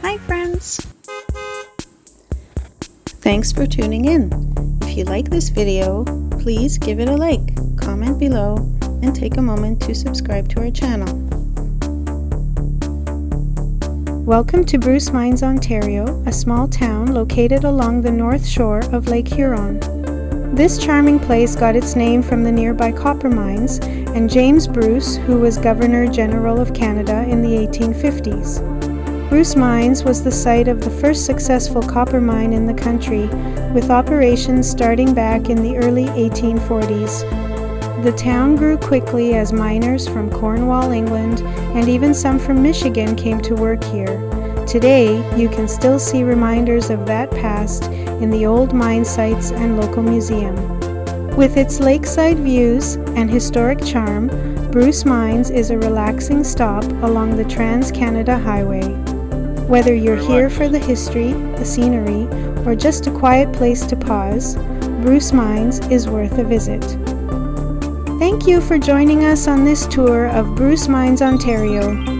Hi friends! Thanks for tuning in. If you like this video, please give it a like, comment below, and take a moment to subscribe to our channel. Welcome to Bruce Mines, Ontario, a small town located along the north shore of Lake Huron. This charming place got its name from the nearby copper mines and James Bruce, who was Governor-General of Canada in the 1850s. Bruce Mines was the site of the first successful copper mine in the country, with operations starting back in the early 1840s. The town grew quickly as miners from Cornwall, England, and even some from Michigan came to work here. Today, you can still see reminders of that past in the old mine sites and local museum. With its lakeside views and historic charm, Bruce Mines is a relaxing stop along the Trans-Canada Highway. Whether you're here for the history, the scenery, or just a quiet place to pause, Bruce Mines is worth a visit. Thank you for joining us on this tour of Bruce Mines, Ontario.